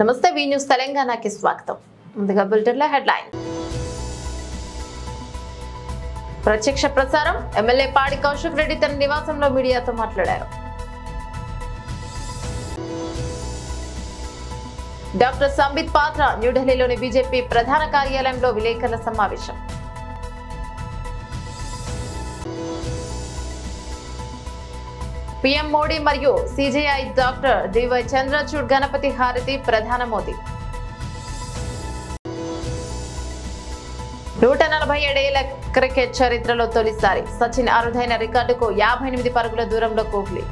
నమస్తే వి న్యూస్ తెలంగాణకి స్వాగతం. ముందుగా బులెటిన్ల హెడ్లైన్. ప్రత్యక్ష ప్రసారం. ఎమ్మెల్యే పాడి కౌశిక్ రెడ్డి తన నివాసంలో మీడియాతో మాట్లాడారు. డాక్టర్ సంబిత్ పాత్ర న్యూఢిల్లీలోని బీజేపీ ప్రధాన కార్యాలయంలో విలేకరుల సమావేశం. పీఎం మోడీ మరియు CJI doctor DY Chandrachud Ganapati హారతి ప్రధాన మోదీ. 147 ఏళ్ల క్రికెట్ చరిత్రలో తొలిసారి సచిన్ అరుదైన రికార్డుకు 58 పరుగుల దూరంలో కోహ్లీ.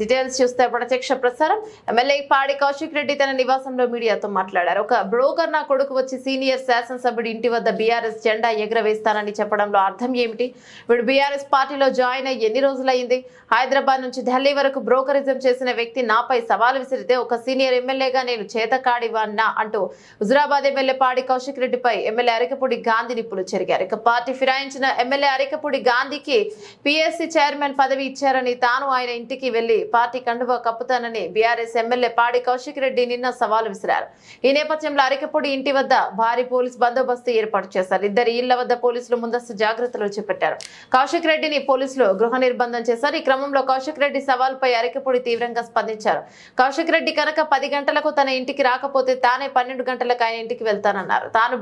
డీటెయిల్స్ చూస్తే ప్రత్యక్ష ప్రసారం. ఎమ్మెల్యే పాడి కౌశిక్ రెడ్డి తన నివాసంలో మీడియాతో మాట్లాడారు. ఒక బ్రోకర్ నా కొడుకు వచ్చి సీనియర్ శాసనసభ్యుడి ఇంటి వద్ద బీఆర్ఎస్ జెండా ఎగరవేస్తానని చెప్పడంలో అర్థం ఏమిటి? వీడు బీఆర్ఎస్ పార్టీలో జాయిన్ అయ్యి ఎన్ని రోజులైంది? హైదరాబాద్ నుంచి ఢిల్లీ వరకు బ్రోకరిజం చేసిన వ్యక్తి నాపై సవాల్ విసిరితే ఒక సీనియర్ ఎమ్మెల్యేగా నేను చేతకాడివాన్నా అంటూ హుజురాబాద్ ఎమ్మెల్యే పాడి కౌశిక్ రెడ్డిపై ఎమ్మెల్యే అరికపూడి గాంధీ నిప్పులు చెరిగారు. ఇక పార్టీ ఫిరాయించిన ఎమ్మెల్యే అరికపూడి గాంధీకి పీఎస్సీ చైర్మన్ పదవి ఇచ్చారని, తాను ఆయన ఇంటికి వెళ్లి పార్టీ కండువా కప్పుతానని బీఆర్ఎస్ ఎమ్మెల్యే పాడి కౌశిక్ రెడ్డి నిన్న సవాల్ విసిరారు. ఈ నేపథ్యంలో అరికపూడి ఇంటి వద్ద భారీ పోలీస్ బందోబస్తు ఏర్పాటు చేశారు. ఇద్దరి ఇళ్ల వద్ద పోలీసులు ముందస్తు జాగ్రత్తలు చేపట్టారు. కౌశిక్ రెడ్డిని పోలీసులు గృహ నిర్బంధం చేశారు. ఈ క్రమంలో కౌశిక్ రెడ్డి సవాల్పై అరికపూడి తీవ్రంగా స్పందించారు. కౌశిక్ రెడ్డి కనుక 10 గంటలకు తన ఇంటికి రాకపోతే తానే 12 గంటలకు ఆయన ఇంటికి వెళ్తానన్నారు. తాను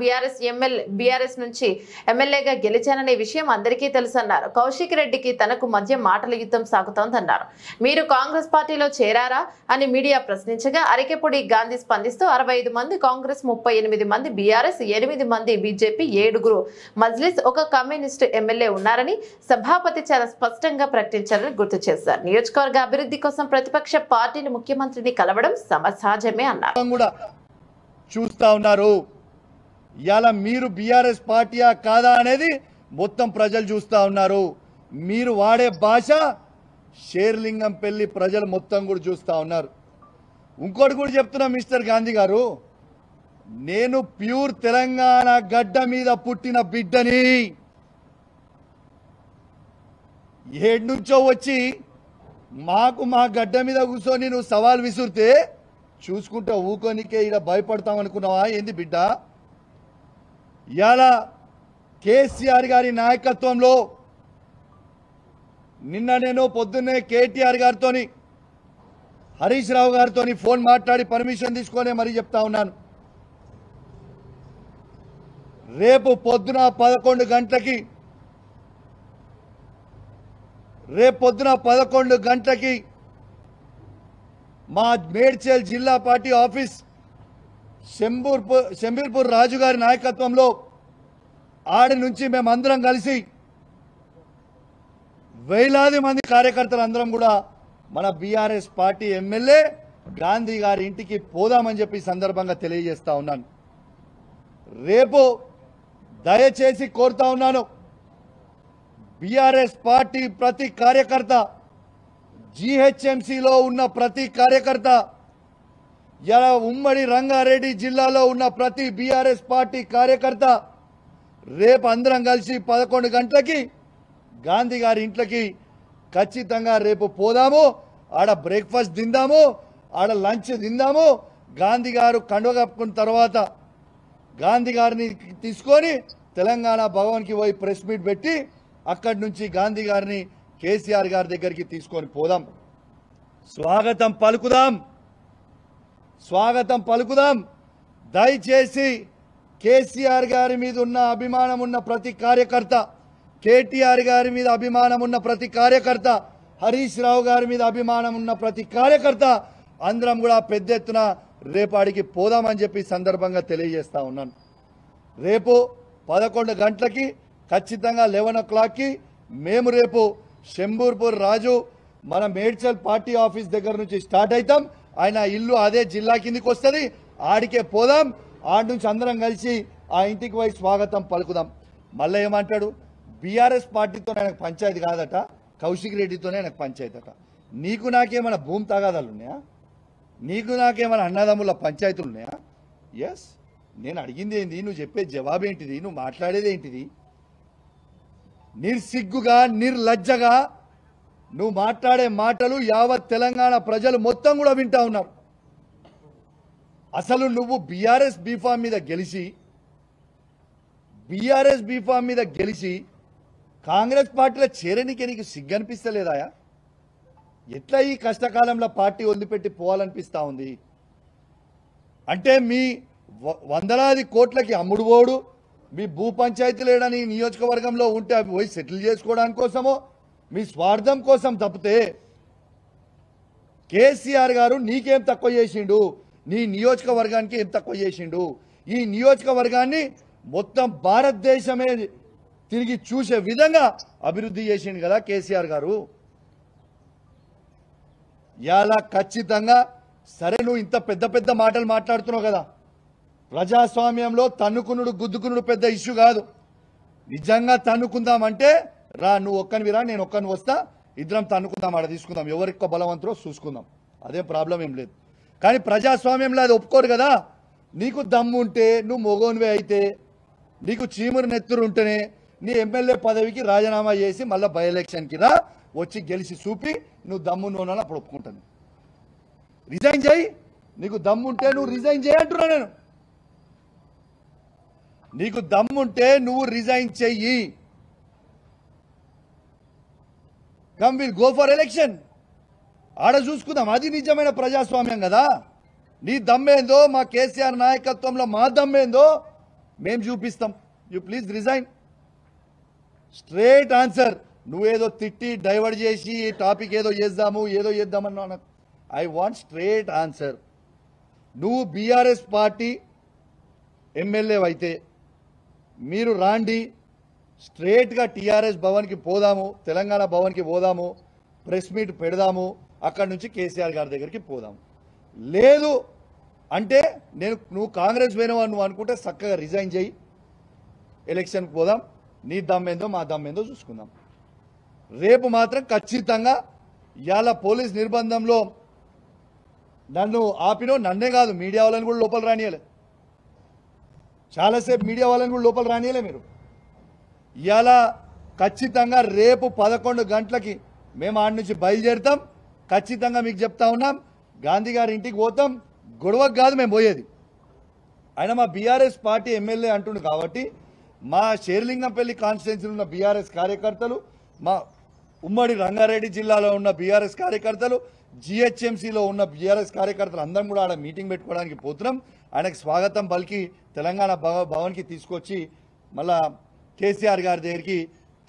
బీఆర్ఎస్ నుంచి ఎమ్మెల్యేగా గెలిచాననే విషయం అందరికీ తెలుసన్నారు. కౌశిక్ రెడ్డికి తనకు మధ్య మాటల యుద్ధం సాగుతోందన్నారు. మీరు కాంగ్రెస్ పార్టీలో చేరారా అని మీడియా ప్రశ్నించగా అరికెపూడి గాంధీ స్పందిస్తూ 65 మంది కాంగ్రెస్, 38 మంది బీఆర్ఎస్, 8 మంది బీజేపీ, 7 మజ్లిస్, 1 కమ్యూనిస్టు ఎమ్మెల్యే ఉన్నారని సభాపతి చాలా స్పష్టంగా ప్రకటించారని గుర్తు చేశారు. నియోజకవర్గ అభివృద్ధి కోసం ప్రతిపక్ష పార్టీని ముఖ్యమంత్రిని కలవడం సహజమే అన్నారు. చూస్తా ఉన్నారు ఇలా మీరు బీఆర్ఎస్ పార్టీయా కాదా అనేది మొత్తం ప్రజలు చూస్తా ఉన్నారు. మీరు వాడే భాష షేర్లింగం పెళ్లి ప్రజలు మొత్తం కూడా చూస్తా ఉన్నారు. ఇంకోటి కూడా చెప్తున్నా మిస్టర్ గాంధీ గారు, నేను ప్యూర్ తెలంగాణ గడ్డ మీద పుట్టిన బిడ్డని. ఏడు నుంచో వచ్చి మా గడ్డ మీద కూర్చొని నువ్వు సవాల్ విసురితే చూసుకుంటా ఊకోనికే ఇక్కడ భయపడతామనుకున్నావా ఏంది బిడ్డ? ఇవాళ కేసీఆర్ గారి నాయకత్వంలో నిన్న నేను పొద్దున్నే కేటీఆర్ గారితో, హరీష్ రావు గారితో ఫోన్ మాట్లాడి పర్మిషన్ తీసుకొని మరీ చెప్తా ఉన్నాను. రేపు పొద్దున 11 గంటలకి మా మేడ్చల్ జిల్లా పార్టీ ఆఫీస్ శంబీర్పూర్ రాజు గారి నాయకత్వంలో ఆడి నుంచి మేమందరం కలిసి వేలాది మంది కార్యకర్తలు అందరం కూడా మన బీఆర్ఎస్ పార్టీ ఎమ్మెల్యే గాంధీ గారి ఇంటికి పోదామని చెప్పి సందర్భంగా తెలియజేస్తా ఉన్నాను. రేపు దయచేసి కోరుతా ఉన్నాను, బీఆర్ఎస్ పార్టీ ప్రతి కార్యకర్త, జీహెచ్ఎంసీలో ఉన్న ప్రతి కార్యకర్త, ఇలా ఉమ్మడి రంగారెడ్డి జిల్లాలో ఉన్న ప్రతి బీఆర్ఎస్ పార్టీ కార్యకర్త రేపు అందరం కలిసి 11 గంటలకి గాంధీ గారి ఇంట్లోకి ఖచ్చితంగా రేపు పోదాము. ఆడ బ్రేక్ఫాస్ట్ తిందాము, ఆడ లంచ్ తిందాము. గాంధీ గారు కండువ కప్పుకున్న తర్వాత గాంధీ గారిని తీసుకొని తెలంగాణ భవన్కి పోయి ప్రెస్ మీట్ పెట్టి అక్కడి నుంచి గాంధీ గారిని కేసీఆర్ గారి దగ్గరికి తీసుకొని పోదాం. స్వాగతం పలుకుదాం. దయచేసి కేసీఆర్ గారి మీద ఉన్న అభిమానం ఉన్న ప్రతి కార్యకర్త, కేటీఆర్ గారి మీద అభిమానం ఉన్న ప్రతి కార్యకర్త, హరీష్ రావు గారి మీద అభిమానం ఉన్న ప్రతి కార్యకర్త అందరం కూడా పెద్ద ఎత్తున రేపాడికి పోదామని చెప్పి సందర్భంగా తెలియజేస్తా ఉన్నాను. రేపు 11 గంటలకి ఖచ్చితంగా 11 o'clockకి మేము రేపు శంబూర్పూర్ రాజు మన మేడ్చల్ పార్టీ ఆఫీస్ దగ్గర నుంచి స్టార్ట్ అవుతాం. ఆయన ఇల్లు అదే జిల్లా కిందికి వస్తుంది, ఆడికే పోదాం. ఆడి నుంచి అందరం కలిసి ఆ ఇంటికి పోయి స్వాగతం పలుకుదాం. మళ్ళీ ఏమంటాడు, బీఆర్ఎస్ పార్టీతో ఆయనకు పంచాయతీ కాదట, కౌశిక్ రెడ్డితోనే ఆయనకు పంచాయతీ అట. నీకు నాకేమైనా భూమి తగాదాలు ఉన్నాయా? నీకు నాకేమైనా అన్నదమ్ముల పంచాయతీలు ఉన్నాయా? ఎస్, నేను అడిగింది ఏంది, నువ్వు చెప్పే జవాబు ఏంటిది, నువ్వు మాట్లాడేది ఏంటిది? నిర్సిగ్గుగా నిర్లజ్జగా నువ్వు మాట్లాడే మాటలు యావత్ తెలంగాణ ప్రజలు మొత్తం కూడా వింటా ఉన్నారు. అసలు నువ్వు బీఆర్ఎస్ బీఫామ్ మీద గెలిచి కాంగ్రెస్ పార్టీలో చేరనికి నీకు సిగ్గనిపిస్తలేదాయా? ఎట్లా ఈ కష్టకాలంలో పార్టీ వదిలిపెట్టి పోవాలనిపిస్తా ఉంది? అంటే మీ వందలాది కోట్లకి అమ్ముడు పోడు, మీ భూ పంచాయతీ లేడని నియోజకవర్గంలో ఉంటే అవి పోయి సెటిల్ చేసుకోవడానికి కోసమో మీ స్వార్థం కోసం తప్పితే కేసీఆర్ గారు నీకేం తక్కువ చేసిండు? నీ నియోజకవర్గానికి ఏం తక్కువ చేసిండు? ఈ నియోజకవర్గాన్ని మొత్తం భారతదేశమే తిరిగి చూసే విధంగా అభివృద్ధి చేసిండు కదా కేసీఆర్ గారు. ఇలా ఖచ్చితంగా సరే, నువ్వు ఇంత పెద్ద పెద్ద మాటలు మాట్లాడుతున్నావు కదా, ప్రజాస్వామ్యంలో తన్నుకునుడు గుద్దుకునుడు పెద్ద ఇష్యూ కాదు. నిజంగా తన్నుకుందామంటే రా, నువ్వు ఒక్కనివి రా, నేను ఒక్కని వస్తా, ఇద్దరం తన్నుకుందాం, ఆడ తీసుకుందాం, ఎవరికి బలవంతరో చూసుకుందాం, అదే ప్రాబ్లం ఏం లేదు. కానీ ప్రజాస్వామ్యంలో అది ఒప్పుకోరు కదా. నీకు దమ్ము ఉంటే, నువ్వు మొగోనివే అయితే, నీకు చీమురు నెత్తురు ఉంటేనే నీ ఎమ్మెల్యే పదవికి రాజీనామా చేసి మళ్ళీ బై ఎలక్షన్కి రా, వచ్చి గెలిచి చూపి నువ్వు దమ్ము నోనాలు అప్పుడు ఒప్పుకుంటాను. రిజైన్ చేయి, నీకు దమ్ముంటే నువ్వు రిజైన్ చేయి అంటున్నా నేను. నీకు దమ్ముంటే నువ్వు రిజైన్ చెయ్యి. Come will go for election, ఆడ చూసుకుందాం. అది నిజమైన ప్రజాస్వామ్యం కదా. నీ దమ్మేందో, మా కేసీఆర్ నాయకత్వంలో మా దమ్మేందో మేము చూపిస్తాం. You please resign. Straight answer. నువ్వేదో తిట్టి డైవర్ట్ చేసి టాపిక్ ఏదో చేద్దామన్నా, ఐ వాంట్ స్ట్రేట్ ఆన్సర్. నువ్వు బీఆర్ఎస్ పార్టీ ఎమ్మెల్యే అయితే మీరు రాండి, స్ట్రేట్గా టీఆర్ఎస్ భవన్కి పోదాము, తెలంగాణ భవన్కి పోదాము, ప్రెస్ మీట్ పెడదాము, అక్కడి నుంచి కేసీఆర్ గారి దగ్గరికి పోదాము. లేదు అంటే నువ్వు కాంగ్రెస్ పోయినావు నువ్వు అనుకుంటే చక్కగా రిజైన్ చేయి, ఎలక్షన్కి పోదాం, నీ దమ్మేందో మా దమ్మేందో చూసుకుందాం. రేపు మాత్రం ఖచ్చితంగా ఇవాళ పోలీస్ నిర్బంధంలో నన్ను ఆపినో, నన్నే కాదు మీడియా వాళ్ళని కూడా లోపల రానియలే, చాలాసేపు మీడియా వాళ్ళని కూడా లోపల రానియలే మీరు. ఇవాళ ఖచ్చితంగా రేపు 11 గంటలకి మేము ఆడ నుంచి బయలుదేరుతాం. ఖచ్చితంగా మీకు చెప్తా ఉన్నాం, గాంధీ గారి ఇంటికి పోతాం. గొడవకు కాదు మేము పోయేది. ఆయన మా బీఆర్ఎస్ పార్టీ ఎమ్మెల్యే అంటుండు కాబట్టి మా షేర్లింగంపల్లి కాన్స్టిట్యున్సీలో ఉన్న బీఆర్ఎస్ కార్యకర్తలు, మా ఉమ్మడి రంగారెడ్డి జిల్లాలో ఉన్న బీఆర్ఎస్ కార్యకర్తలు, జిహెచ్ఎంసీలో ఉన్న బీఆర్ఎస్ కార్యకర్తలు అందరం కూడా ఆడ మీటింగ్ పెట్టుకోవడానికి పోతున్నాం. ఆయనకు స్వాగతం పలికి తెలంగాణ భవన్కి తీసుకొచ్చి మళ్ళా కేసీఆర్ గారి దగ్గరికి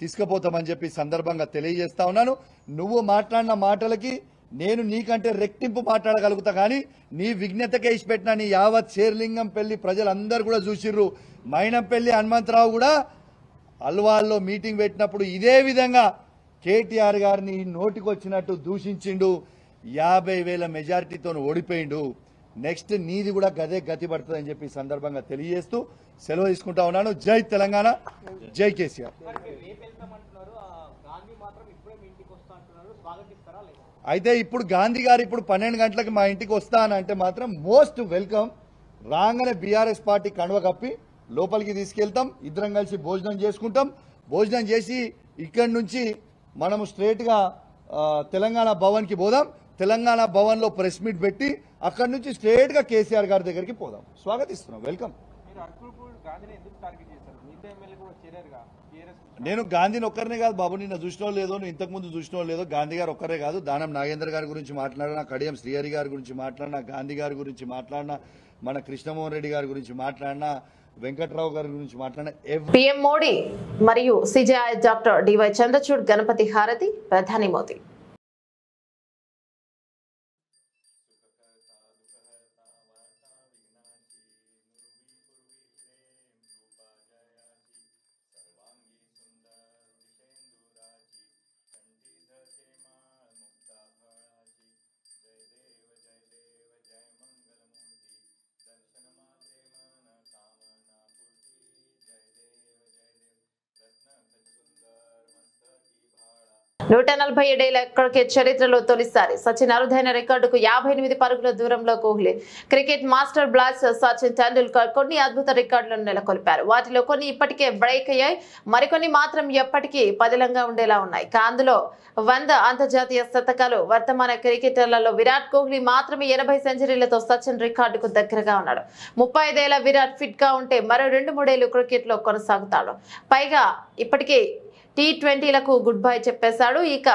తీసుకుపోతామని చెప్పి సందర్భంగా తెలియజేస్తా ఉన్నాను. నువ్వు మాట్లాడిన మాటలకి నేను నీకంటే రెట్టింపు మాట్లాడగలుగుతా, కానీ నీ విజ్ఞతకే ఇచ్చిపెట్టిన నీ యావత్ షేర్లింగంపల్లి ప్రజలందరూ కూడా చూసిర్రు. మైనంపల్లి హనుమంతరావు కూడా అల్వాల్లో మీటింగ్ పెట్టినప్పుడు ఇదే విధంగా కేటీఆర్ గారిని నోటికొచ్చినట్టు దూషించిండు. 50,000 మెజారిటీతో ఓడిపోయిండు. నెక్స్ట్ నీది కూడా గదే గతి పడుతుందని చెప్పి సందర్భంగా తెలియజేస్తూ సెలవు తీసుకుంటా ఉన్నాను. జై తెలంగాణ, జై కేసీఆర్. అయితే ఇప్పుడు గాంధీ గారు ఇప్పుడు 12 గంటలకు మా ఇంటికి వస్తా అని అంటే మాత్రం మోస్ట్ వెల్కమ్. రాగానే బీఆర్ఎస్ పార్టీ కండువ కప్పి లోపలికి తీసుకెళ్తాం, ఇద్దరం కలిసి భోజనం చేసుకుంటాం. భోజనం చేసి ఇక్కడి నుంచి మనము స్ట్రేట్గా తెలంగాణ భవన్కి పోదాం. తెలంగాణ భవన్లో ప్రెస్ మీట్ పెట్టి అక్కడి నుంచి స్ట్రేట్గా కేసీఆర్ గారి దగ్గరికి పోదాం. స్వాగతిస్తున్నాం, వెల్కమ్. నేను గాంధీని ఒక్కరినే కాదు బాబు, నిన్న చూసినో లేదో, నువ్వు ఇంతకుముందు చూసినో లేదో, గాంధీ గారు ఒక్కరే కాదు, దానం నాగేందర్ గారి గురించి మాట్లాడినా, కడియం శ్రీహరి గారి గురించి మాట్లాడినా, గాంధీ గారి గురించి మాట్లాడినా, మన కృష్ణమోహన్ రెడ్డి గారి గురించి మాట్లాడినా, వెంకట్రావు గారి గురించి మాట్లాడినా. పీఎం మోడీ మరియు CJI doctor DY Chandrachud Ganapati హారతి ప్రధాని మోదీ. 147 ఏళ్ల క్రికెట్ చరిత్రలో తొలిసారి సచిన్ అరుదైన రికార్డుకు 58 పరుగుల దూరంలో Kohli. Cricket master blaster Sachin Tendulkar కొన్ని అద్భుత రికార్డులను నెలకొల్పారు. వాటిలో కొన్ని ఇప్పటికే బ్రేక్ అయ్యాయి, మరికొన్ని మాత్రం ఎప్పటికీ పదిలంగా ఉండేలా ఉన్నాయి. అందులో 100 అంతర్జాతీయ శతకాలు. వర్తమాన క్రికెటర్లలో విరాట్ కోహ్లీ మాత్రమే 80 సెంచరీలతో సచిన్ రికార్డుకు దగ్గరగా ఉన్నాడు. 35 ఏళ్ల విరాట్ ఫిట్ గా ఉంటే మరో 2-3 ఏళ్లు క్రికెట్ లో కొనసాగుతాడు. పైగా ఇప్పటికే T20లకు గుడ్ బై చెప్పేశాడు. ఇక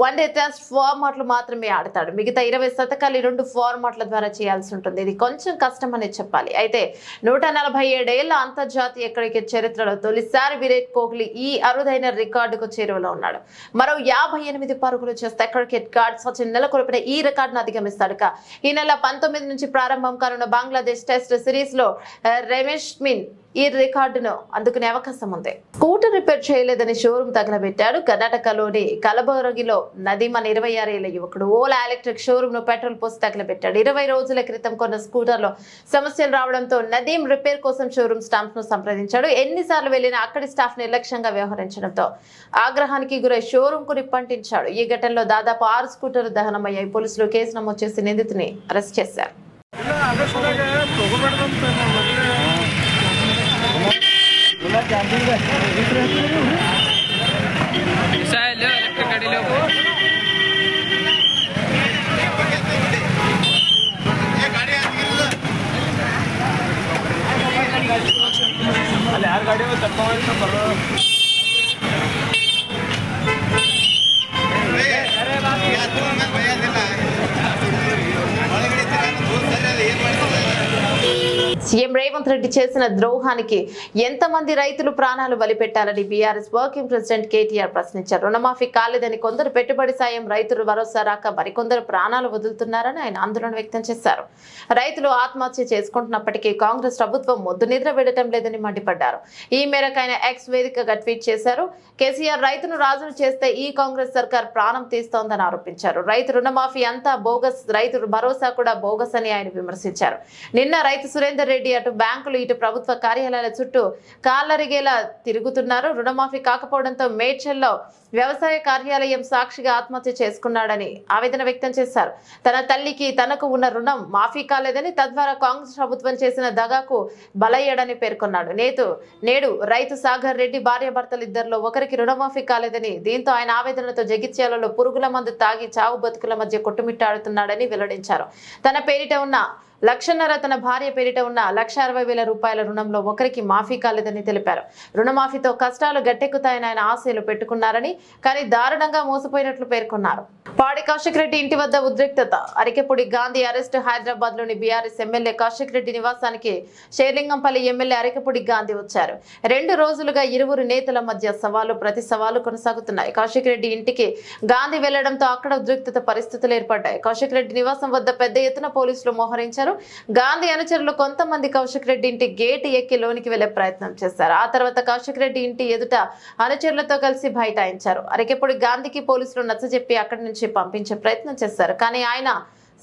వన్డే టెస్ట్ ఫార్మాట్లు మాత్రమే ఆడతాడు. మిగతా 20 శతకాలు 2 ఫార్మాట్ల ద్వారా చేయాల్సి ఉంటుంది. ఇది కొంచెం కష్టం అని చెప్పాలి. అయితే 147 ఏళ్ల అంతర్జాతీయ క్రికెట్ చరిత్రలో తొలిసారి విరాట్ కోహ్లీ ఈ అరుదైన రికార్డుకు చేరువలో ఉన్నాడు. మరో 58 పరుగులు చేస్తే క్రికెట్ గాడ్ సచిన్ నెలకొల్పిన ఈ రికార్డును అధిగమిస్తాడు. ఈ నెల 19 నుంచి ప్రారంభం కానున్న బంగ్లాదేశ్ టెస్ట్ సిరీస్ లో రమేష్ మిన్ ఈ రికార్డును అందుకునే అవకాశం ఉంది. స్కూటర్ రిపేర్ చేయలేదని షోరూమ్ తగలబెట్టాడు. కర్ణాటకలోని కలబురగిలో నదీమ్ అనే 26 ఏళ్ల యువకుడు ఓలా ఎలక్ట్రిక్ షోరూమ్ ను పెట్రోల్ పోసి తగలబెట్టాడు. 20 రోజుల క్రితం కొన్న స్కూటర్ లో సమస్యలు రావడంతో నదీమ్ రిపేర్ కోసం షోరూమ్ స్టాఫ్ ను సంప్రదించాడు. ఎన్నిసార్లు వెళ్లినా అక్కడి స్టాఫ్ నిర్లక్ష్యంగా వ్యవహరించడంతో ఆగ్రహానికి గురై షోరూమ్ కు నిప్పంటించాడు. ఈ ఘటనలో దాదాపు 6 స్కూటర్లు దహనమయ్యాయి. పోలీసులు కేసు నమోదు చేసి నిందితుని అరెస్ట్ చేశారు. यार गाड़ी में तत्व సీఎం రేవంత్ రెడ్డి చేసిన ద్రోహానికి ఎంతమంది రైతులు ప్రాణాలు బలిపెట్టాలని బీఆర్ఎస్ వర్కింగ్ ప్రెసిడెంట్ కేటీఆర్ ప్రశ్నించారు. రుణమాఫీ కాలేదని కొందరు పెట్టుబడి సాయం రైతులు భరోసా రాక మరికొందరు ప్రాణాలు వదులుతున్నారని ఆయన ఆందోళన వ్యక్తం చేశారు. రైతులు ఆత్మహత్య చేసుకుంటున్నప్పటికీ కాంగ్రెస్ ప్రభుత్వం మొద్దు నిద్ర వేయడం లేదని మండిపడ్డారు. ఈ మేరకు ఆయన ఎక్స్ వేదికగా ట్వీట్ చేశారు. కేసీఆర్ రైతును రాజును చేస్తే ఈ కాంగ్రెస్ సర్కార్ ప్రాణం తీస్తోందని ఆరోపించారు. రైతు రుణమాఫీ అంతా బోగస్, రైతు భరోసా కూడా బోగస్ అని ఆయన విమర్శించారు. నిన్న రైతు సురేందర్ రెడ్డి అటు బ్యాంకులు ఇటు ప్రభుత్వ కార్యాలయాల చుట్టూ కాళ్లరిగేలా తిరుగుతున్నారు. రుణమాఫీ కాకపోవడంతో మేడ్చల్లో వ్యవసాయ కార్యాలయం సాక్షిగా ఆత్మహత్య చేసుకున్నాడని ఆవేదన వ్యక్తం చేశారు. తన తల్లికి తనకు ఉన్న రుణం మాఫీ కాలేదని, తద్వారా కాంగ్రెస్ ప్రభుత్వం చేసిన దగాకు బలయ్యాడని పేర్కొన్నాడు. నేడు రైతు సాగర్ రెడ్డి భార్యాభర్తలు ఇద్దరిలో ఒకరికి రుణమాఫీ కాలేదని, దీంతో ఆయన ఆవేదనతో జగిత్యాలలో పురుగుల మందు తాగి చావు బతుకుల మధ్య కొట్టుమిట్టాడుతున్నాడని వెల్లడించారు. తన పేరిట ఉన్న 1,50,000 తన భార్య పేరిట ఉన్న 1,60,000 రూపాయల రుణంలో ఒకరికి మాఫీ కాలేదని తెలిపారు. రుణమాఫీతో కష్టాలు గట్టెక్కుతాయని ఆయన ఆశలు పెట్టుకున్నారని, కానీ దారుణంగా మోసపోయినట్లు పేర్కొన్నారు. పాడి కౌశిక్ రెడ్డి ఇంటి వద్ద ఉద్రిక్తత. అరికెపూడి గాంధీ అరెస్ట్. హైదరాబాద్ లోని బీఆర్ఎస్ ఎమ్మెల్యే కౌశిక్ రెడ్డి నివాసానికి షేర్లింగంపల్లి ఎమ్మెల్యే అరికెపూడి గాంధీ వచ్చారు. 2 రోజులుగా ఇరువురు నేతల మధ్య సవాలు ప్రతి సవాలు కొనసాగుతున్నాయి. కౌశిక్ రెడ్డి ఇంటికి గాంధీ వెళ్లడంతో అక్కడ ఉద్రిక్తత పరిస్థితులు ఏర్పడ్డాయి. కౌశిక్ రెడ్డి నివాసం వద్ద పెద్ద ఎత్తున పోలీసులు మోహరించారు. గాంధీ అనుచరులు కొంతమంది కౌశిక్ రెడ్డి ఇంటి గేట్ ఎక్కి లోనికి వెళ్లే ప్రయత్నం చేశారు. ఆ తర్వాత కౌశిక్ రెడ్డి ఇంటి ఎదుట అనుచరులతో కలిసి బైఠాయించారు. అరికెపూడి గాంధీకి పోలీసులు నచ్చజెప్పి అక్కడి నుంచి పంపించే ప్రయత్నం చేశారు. కానీ ఆయన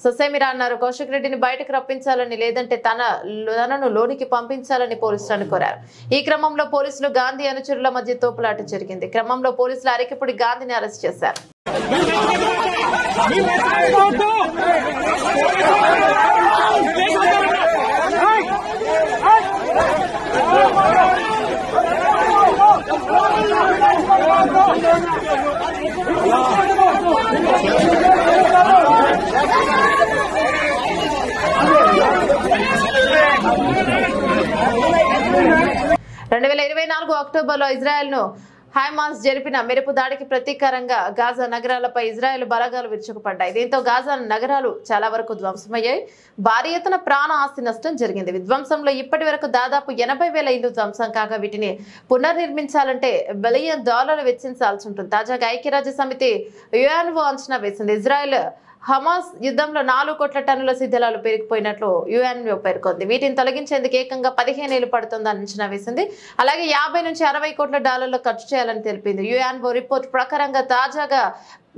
ససేమిరా అన్నారు. కౌశిక్ రెడ్డిని బయటకు రప్పించాలని, లేదంటే తనను లోనికి పంపించాలని పోలీసులను కోరారు. ఈ క్రమంలో పోలీసులు గాంధీ అనుచరుల మధ్య తోపులాట జరిగింది. క్రమంలో పోలీసులు అరికెపూడి గాంధీని అరెస్ట్ చేశారు. 2024 అక్టోబర్లో ఇజ్రాయెల్ను హమాస్ జరిపిన మెరుపు దాడికి ప్రతీకారంగా గాజా నగరాలపై ఇజ్రాయెల్ బలగాలు విరుచుకుపడ్డాయి. దీంతో గాజా నగరాలు చాలా వరకు ధ్వంసమయ్యాయి. భారీ ఎత్తున ప్రాణ ఆస్తి నష్టం జరిగింది. విధ్వంసంలో ఇప్పటి వరకు దాదాపు 80,000 ఇళ్లు ధ్వంసం కాగా వీటిని పునర్నిర్మించాలంటే $1 బిలియన్ వెచ్చించాల్సి ఉంటుంది. తాజాగా ఐక్యరాజ్య సమితి యుఎన్ఓ అంచనా వేసింది. ఇజ్రాయెల్ హమాస్ యుద్ధంలో 4 కోట్ల టన్నుల శిథిలాలు పెరిగిపోయినట్లు యుఎన్ఓ పేర్కొంది. వీటిని తొలగించేందుకు ఏకంగా 15 ఏళ్లు పడుతుందని అంచనా వేసింది. అలాగే $50 నుంచి $60 కోట్ల ఖర్చు చేయాలని తెలిపింది. యుఎన్ఓ రిపోర్ట్ ప్రకారంగా తాజాగా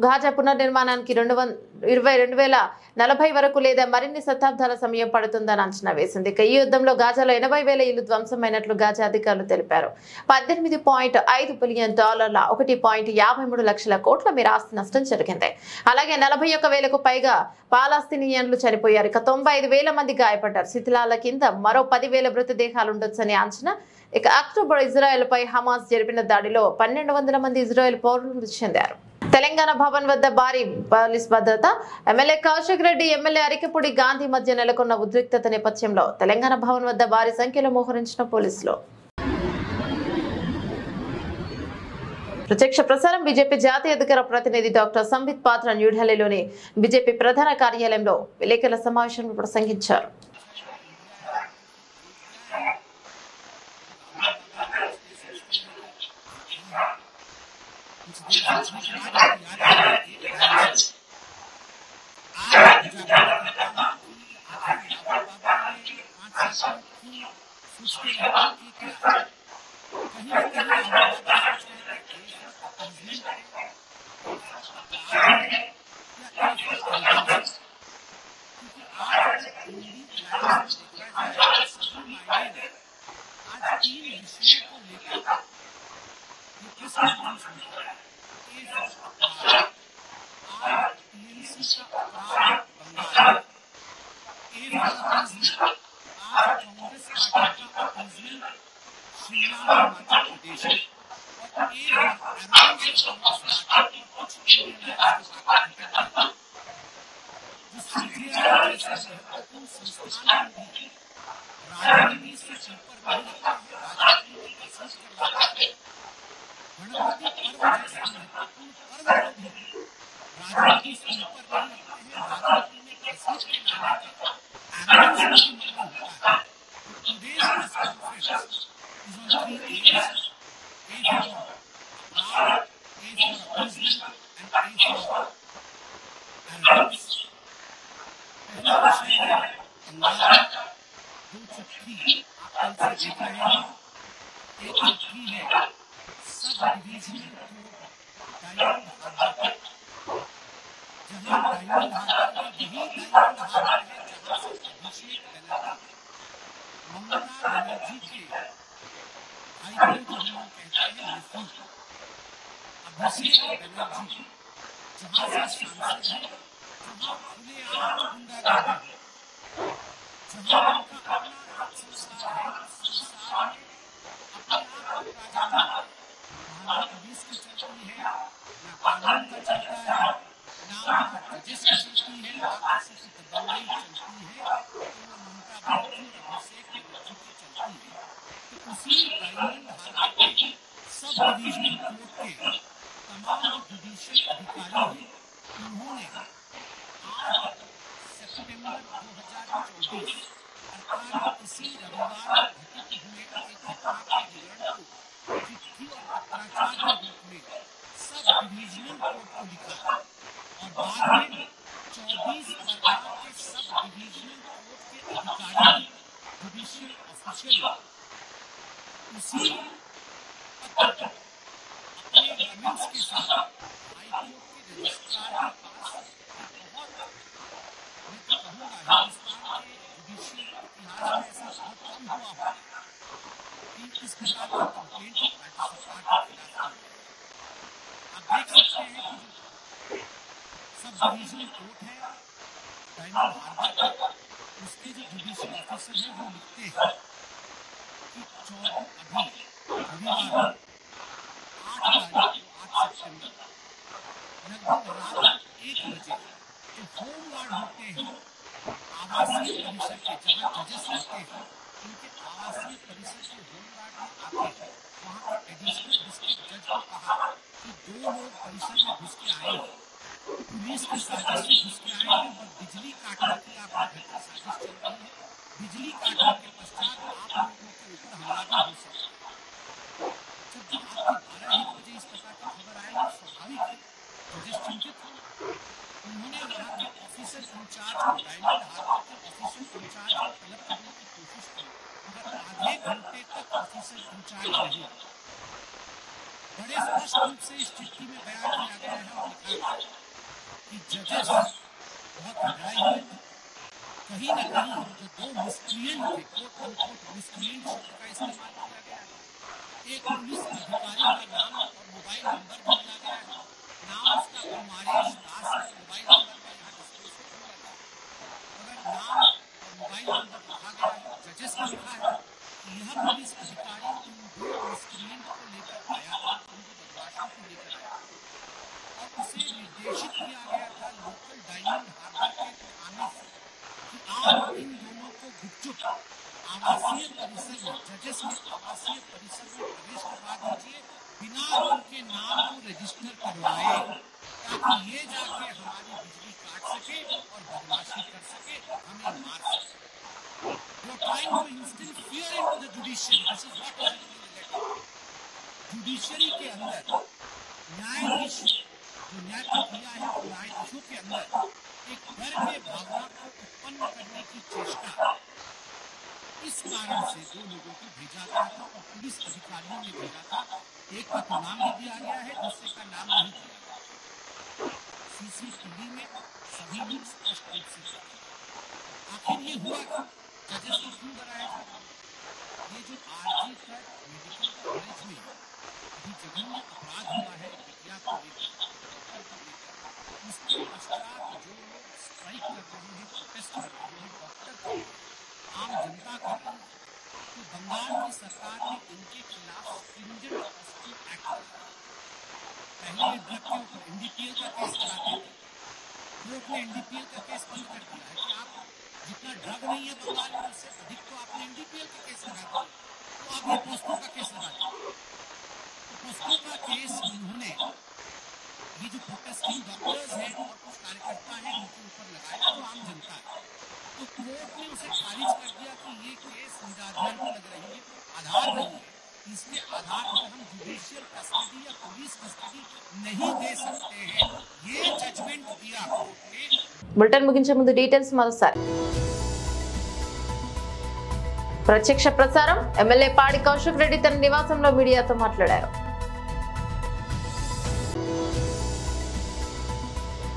గాజా పునర్నిర్మాణానికి 2040 వరకు లేదా మరిన్ని శతాబ్దాల సమయం పడుతుందని అంచనా వేసింది. ఇక ఈ యుద్ధంలో గాజాలో 80,000 ఇళ్లు ధ్వంసమైనట్లు గాజా అధికారులు తెలిపారు. $18.5 బిలియన్, 1.53 లక్షల కోట్ల మేర ఆస్తి నష్టం జరిగింది. అలాగే 41,000కు పైగా పాలస్తీనియన్లు చనిపోయారు. ఇక 95,000 మంది గాయపడ్డారు. శిథిలాల కింద మరో 10,000 మృతదేహాలు ఉండొచ్చని అంచనా. ఇక అక్టోబర్ ఇజ్రాయెల్ పై హమాస్ జరిపిన దాడిలో 1,200 మంది ఇజ్రాయెల్ పౌరులు మృతి చెందారు. తెలంగాణ భవన్ వద్ద భారీ పోలీస్ భద్రత. ఎమ్మెల్యే కౌశిక్ రెడ్డి, ఎమ్మెల్యే అరికెపూడి గాంధీ మధ్య నెలకొన్న ఉద్రిక్తత నేపథ్యంలో తెలంగాణ భవన్ వద్ద భారీ సంఖ్యలో మోహరించిన పోలీసులు. ప్రత్యక్ష ప్రసారం. బీజేపీ జాతీయ అధికార ప్రతినిధి డాక్టర్ సంబిత్ పాత్ర న్యూఢిల్లీలోని బీజేపీ ప్రధాన కార్యాలయంలో విలేకరుల సమావేశంలో ప్రసంగించారు. बड़े स्पष्ट रूप से इस चिट्ठी में बयान किया गया है और लिखा गया कि जजेस बहुत घबराए हुए थे। कहीं न कहीं जो दो मिसक्रिएंट थे, कोट अनकोट मिसक्रिएंट शब्द का इस्तेमाल किया गया है। एक पुलिस अधिकारी का नाम और मोबाइल नंबर भी दिया गया है। नाम उसका कुमारेश दास है, मोबाइल नंबर में यहाँ डिस्क्लोज किया गया है। अगर नाम और मोबाइल नंबर लिखा गया है, जजेस ने लिखा है कि यह पुलिस अधिकारी उन दो मिसक्रिएंट को लेकर आया था, उन दो बदमाशों को लेकर आया था और उसे निर्देशित किया गया था लोकल डायमंड हार्बर के थाने से कि आप इन दोनों को गुपचुप आवासीय परिसर में, जजेस में आवासीय परिसर में प्रवेश करवा दीजिए बिना उनके नाम को रजिस्टर करवाए, ताकि ये जाके हमारी बिजली काट सके और बदमाशी कर सके, हमें मार सके। You are trying to instill fear into the judiciary. This is what is in the letter. Judiciary के अंदर न्यायाधीश जो न्याय प्रक्रिया है, न्यायाधीशों के अंदर एक डर के भावना को उत्पन्न करने की चेष्टा इस कारण से दो लोगों को भेजा गया था और पुलिस अधिकारियों ने भेजा था। एक का तो नाम भी दिया गया है, दूसरे का नाम नहीं दिया गया। सीसीटीवी में सभी लोग स्पष्ट रूप से देखे। आखिर ये हुआ कि जजेस को क्यों डराया था? ये जो आरजी कर मेडिकल कॉलेज में अभी जघन्य अपराध हुआ है विद्या को लेकर, उसके पश्चात जो लोग स्ट्राइक कर रहे हैं, प्रोटेस्ट कर रहे हैं, डॉक्टर कर रहे हैं, आम जनता कर रही है, तो बंगाल की सरकार ने इनके खिलाफ स्ट्रिंजेंट प्रोसिक्यूशन एक्ट लाया। पहले ड्रग के ऊपर एनडीपीएल का केस चलाते थे, कोर्ट ने एनडीपीएल का केस बंद कर दिया है कि आप जितना ड्रग नहीं है बंगाल में उससे अधिक तो आपने एनडीपीएल का केस लगा दिया, तो आप ये पोस्को का केस लगा दिया। तो पोस्को का केस इन्होंने ये जो प्रोटेस्टिंग डॉक्टर्स हैं और कुछ कार्यकर्ता हैं उनके ऊपर लगाया, जो आम जनता है, तो कोर्ट ने उसे खारिज कर दिया कि ये केस निराधार को लग रही है, आधार नहीं है, इसके आधार पर हम जुडिशियल कस्टडी या पुलिस कस्टडी नहीं दे सकते हैं। ये जजमेंट दिया कोर्ट ने। బులెటిన్ ముగించే ముందు డీటెయిల్స్ మరోసారి. ప్రత్యక్ష ప్రసారం. ఎమ్మెల్యే పాడి కౌశిక్ రెడ్డి తన నివాసంలో మీడియాతో మాట్లాడారు.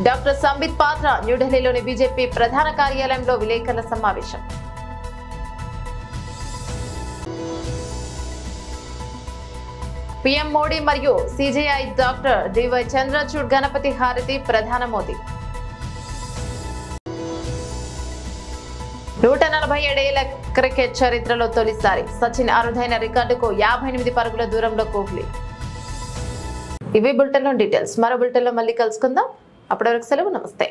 డాక్టర్ సంబిత్ పాత్ర న్యూఢిల్లీలోని బీజేపీ ప్రధాన కార్యాలయంలో విలేకరుల సమావేశం. పీఎం మోడీ మరియు CJI doctor DY Chandrachud Ganapati హారతి ప్రధాన మోదీ. 147 ఏళ్ల క్రికెట్ చరిత్రలో తొలిసారి సచిన్ అరుదైన రికార్డుకు 58 పరుగుల దూరంలో కోహ్లీ. ఇవి బులెటిన్ లో డీటెయిల్స్. మరో బులెటిన్ లో మళ్ళీ కలుసుకుందాం. అప్పటి వరకు సెలవు. నమస్తే.